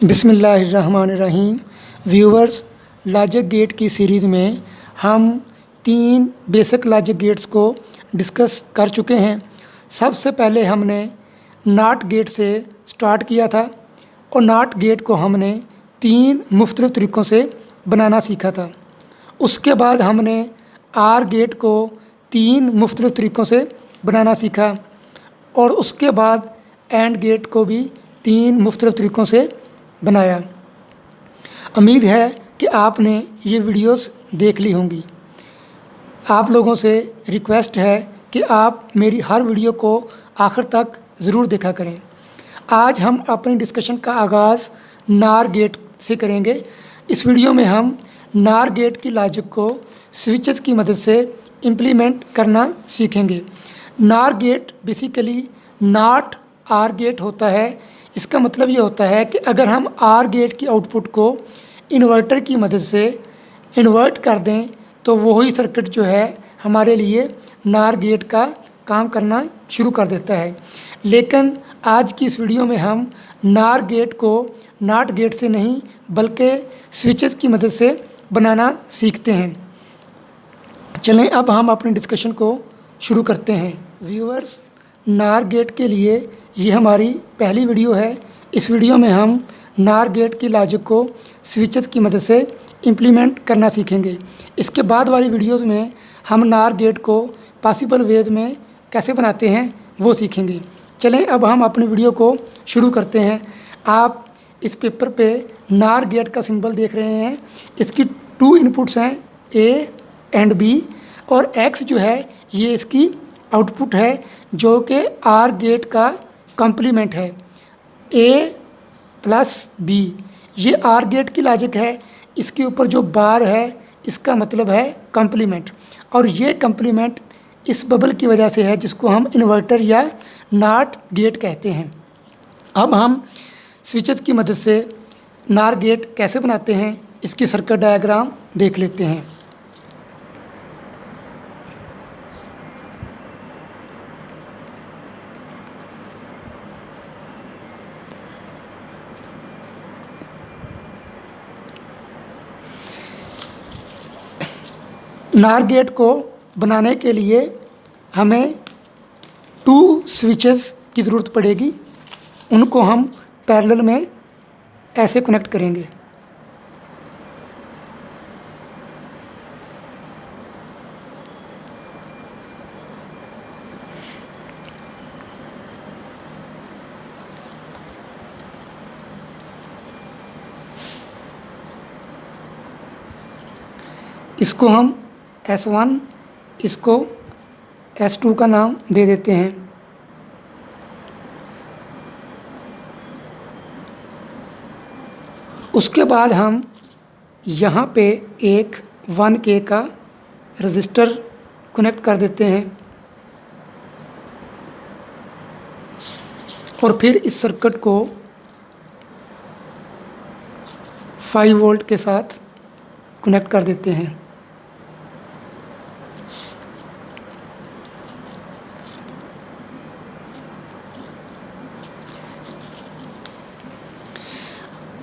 बिस्मिल्लाहिर्रहमानिर्रहीम। Viewers, logic gate की series में हम 3 बेसिक लॉजिक गेट्स को डिस्कस कर चुके हैं। सबसे पहले हमने नॉट गेट से स्टार्ट किया था और नॉट गेट को हमने 3 मुख्तलिफ तरीक़ों से बनाना सीखा था। उसके बाद हमने आर गेट को 3 मुख्तलिफ तरीक़ों से बनाना सीखा और उसके बाद एंड गेट को भी 3 मुख्तलिफ तरीक़ों से बनाया। उम्मीद है कि आपने ये वीडियोस देख ली होंगी। आप लोगों से रिक्वेस्ट है कि आप मेरी हर वीडियो को आखिर तक ज़रूर देखा करें। आज हम अपनी डिस्कशन का आगाज़ नार गेट से करेंगे। इस वीडियो में हम नार गेट की लॉजिक को स्विचेस की मदद से इम्प्लीमेंट करना सीखेंगे। NOR gate basically NOT OR gate होता है। इसका मतलब ये होता है कि अगर हम आर गेट की आउटपुट को इन्वर्टर की मदद से इन्वर्ट कर दें तो वही सर्किट जो है हमारे लिए नार गेट का काम करना शुरू कर देता है। लेकिन आज की इस वीडियो में हम नार गेट को नॉट गेट से नहीं बल्कि स्विचेस की मदद से बनाना सीखते हैं। चलें अब हम अपने डिस्कशन को शुरू करते हैं। व्यूअर्स, नार गेट के लिए ये हमारी पहली वीडियो है। इस वीडियो में हम नार गेट की लॉजिक को स्विचेस की मदद से इम्प्लीमेंट करना सीखेंगे। इसके बाद वाली वीडियोस में हम नार गेट को पॉसिबल वेज में कैसे बनाते हैं वो सीखेंगे। चलें अब हम अपनी वीडियो को शुरू करते हैं। आप इस पेपर पे नार गेट का सिंबल देख रहे हैं। इसकी 2 इनपुट्स हैं, ए एंड बी, और एक्स जो है ये इसकी आउटपुट है जो कि आर गेट का कॉम्प्लीमेंट है। ए प्लस बी ये आर गेट की लॉजिक है। इसके ऊपर जो बार है इसका मतलब है कॉम्प्लीमेंट, और ये कॉम्प्लीमेंट इस बबल की वजह से है जिसको हम इन्वर्टर या नॉट गेट कहते हैं। अब हम स्विचेस की मदद से नार गेट कैसे बनाते हैं इसकी सर्किट डायग्राम देख लेते हैं। नार गेट को बनाने के लिए हमें 2 स्विचेस की ज़रूरत पड़ेगी। उनको हम पैरेलल में ऐसे कनेक्ट करेंगे। इसको हम S1, इसको S2 का नाम दे देते हैं। उसके बाद हम यहाँ पे एक 1K का रजिस्टर कनेक्ट कर देते हैं और फिर इस सर्किट को 5 वोल्ट के साथ कनेक्ट कर देते हैं।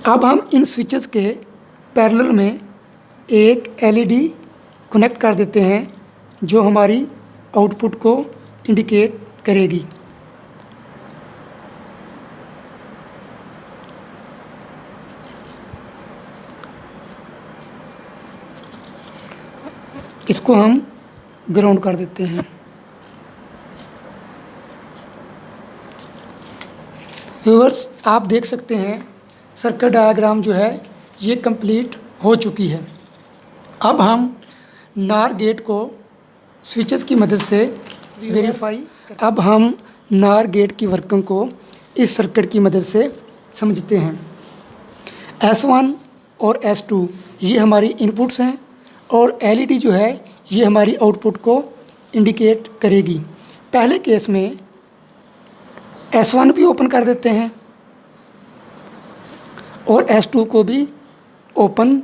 अब हम इन स्विचेस के पैरेलल में एक LED कनेक्ट कर देते हैं जो हमारी आउटपुट को इंडिकेट करेगी। इसको हम ग्राउंड कर देते हैं। व्यूअर्स, आप देख सकते हैं सर्किट डायग्राम जो है ये कंप्लीट हो चुकी है। अब हम नार गेट को स्विचेस की मदद से वेरीफाई। अब हम नार गेट की वर्किंग को इस सर्किट की मदद से समझते हैं। S1 और S2 ये हमारी इनपुट्स हैं और LED जो है ये हमारी आउटपुट को इंडिकेट करेगी। पहले केस में S1 भी ओपन कर देते हैं और S2 को भी ओपन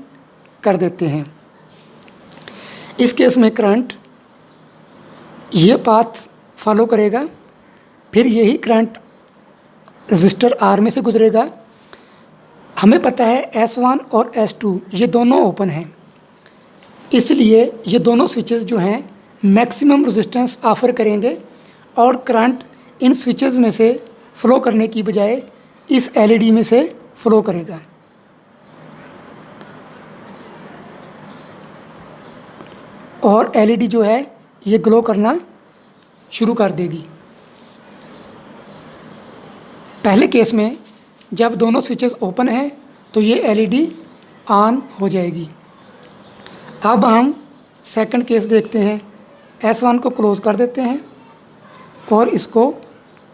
कर देते हैं। इस केस में करंट ये पाथ फॉलो करेगा, फिर यही करंट रजिस्टर R में से गुजरेगा। हमें पता है S1 और S2 ये दोनों ओपन हैं, इसलिए ये दोनों स्विचेस जो हैं मैक्सिमम रेजिस्टेंस ऑफ़र करेंगे और करंट इन स्विचेस में से फ़्लो करने की बजाय इस एलईडी में से फ़्लो करेगा। और एलईडी जो है ये ग्लो करना शुरू कर देगी। पहले केस में जब दोनों स्विचेस ओपन हैं तो ये एलईडी ऑन हो जाएगी। अब हम सेकंड केस देखते हैं। S1 को क्लोज़ कर देते हैं और इसको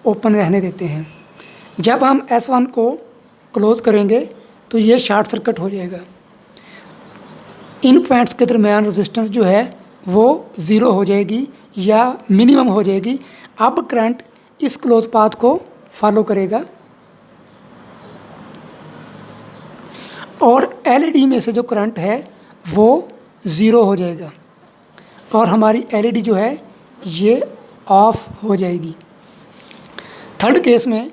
ओपन रहने देते हैं। जब हम S1 को क्लोज़ करेंगे तो ये शॉर्ट सर्किट हो जाएगा। इन पॉइंट्स के दरमियान रेजिस्टेंस जो है वो ज़ीरो हो जाएगी या मिनिमम हो जाएगी। अब करंट इस क्लोज पाथ को फॉलो करेगा और एलईडी में से जो करंट है वो ज़ीरो हो जाएगा और हमारी एलईडी जो है ये ऑफ हो जाएगी। थर्ड केस में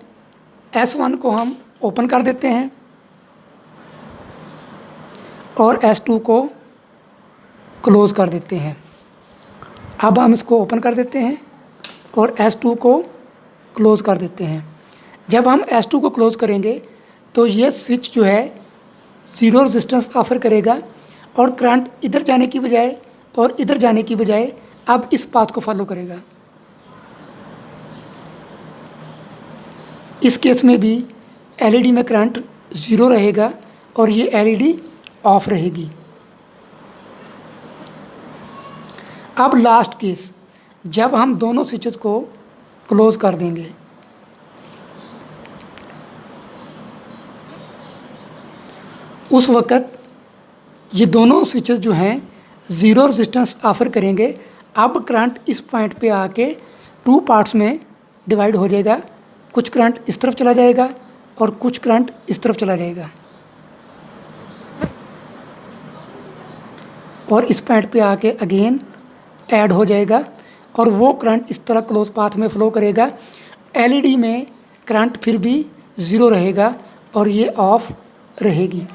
S1 को हम ओपन कर देते हैं और S2 को क्लोज़ कर देते हैं। अब हम इसको ओपन कर देते हैं और S2 को क्लोज़ कर देते हैं। जब हम S2 को क्लोज़ करेंगे तो ये स्विच जो है ज़ीरो रेजिस्टेंस ऑफ़र करेगा और करंट इधर जाने की बजाय और इधर जाने की बजाय अब इस पाथ को फॉलो करेगा। इस केस में भी एलईडी में करंट ज़ीरो रहेगा और ये एलईडी ऑफ रहेगी। अब लास्ट केस, जब हम दोनों स्विचेस को क्लोज़ कर देंगे उस वक़्त ये दोनों स्विचेस जो हैं ज़ीरो रेजिस्टेंस ऑफ़र करेंगे। अब करंट इस पॉइंट पे आके टू पार्ट्स में डिवाइड हो जाएगा। कुछ करंट इस तरफ चला जाएगा और कुछ करंट इस तरफ चला जाएगा और इस पॉइंट पे आके अगेन ऐड हो जाएगा और वो करंट इस तरह क्लोज पाथ में फ़्लो करेगा। एलईडी में करंट फिर भी ज़ीरो रहेगा और ये ऑफ रहेगी।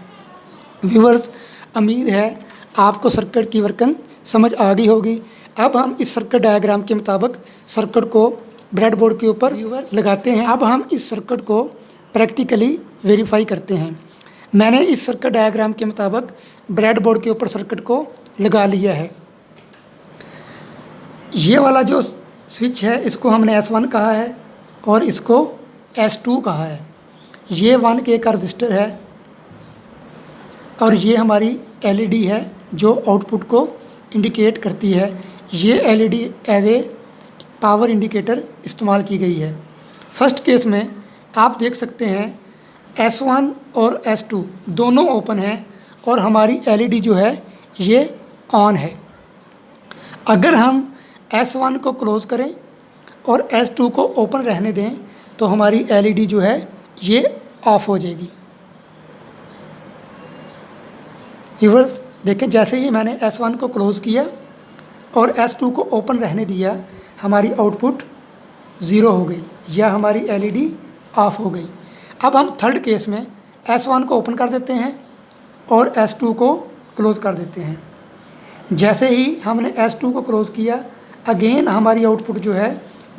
व्यूअर्स, उम्मीद है आपको सर्किट की वर्किंग समझ आ गई होगी। अब हम इस सर्किट डायग्राम के मुताबिक सर्किट को ब्रेडबोर्ड के ऊपर लगाते हैं। अब हम इस सर्किट को प्रैक्टिकली वेरीफाई करते हैं। मैंने इस सर्किट डायग्राम के मुताबिक ब्रेडबोर्ड के ऊपर सर्किट को लगा लिया है। ये वाला जो स्विच है इसको हमने S1 कहा है और इसको S2 कहा है। ये 1K का रजिस्टर है और ये हमारी एलईडी है जो आउटपुट को इंडिकेट करती है। ये LED as a power indicator इस्तेमाल की गई है। फर्स्ट केस में आप देख सकते हैं S1 और S2 दोनों ओपन हैं और हमारी एलईडी जो है ये ऑन है। अगर हम S1 को क्लोज़ करें और S2 को ओपन रहने दें तो हमारी एलईडी जो है ये ऑफ हो जाएगी। व्यूअर्स देखें, जैसे ही मैंने S1 को क्लोज़ किया और S2 को ओपन रहने दिया हमारी आउटपुट ज़ीरो हो गई या हमारी एलईडी ऑफ हो गई। अब हम थर्ड केस में S1 को ओपन कर देते हैं और S2 को क्लोज़ कर देते हैं। जैसे ही हमने S2 को क्लोज़ किया अगेन हमारी आउटपुट जो है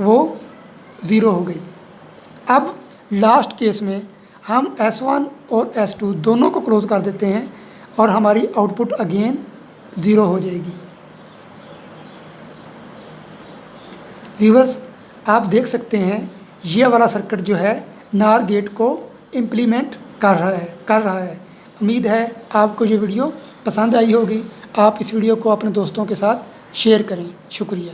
वो ज़ीरो हो गई। अब लास्ट केस में हम S1 और S2 दोनों को क्लोज़ कर देते हैं और हमारी आउटपुट अगेन ज़ीरो हो जाएगी। व्यूअर्स, आप देख सकते हैं ये वाला सर्किट जो है नार गेट को इम्प्लीमेंट कर रहा है। उम्मीद है आपको ये वीडियो पसंद आई होगी। आप इस वीडियो को अपने दोस्तों के साथ शेयर करें। शुक्रिया।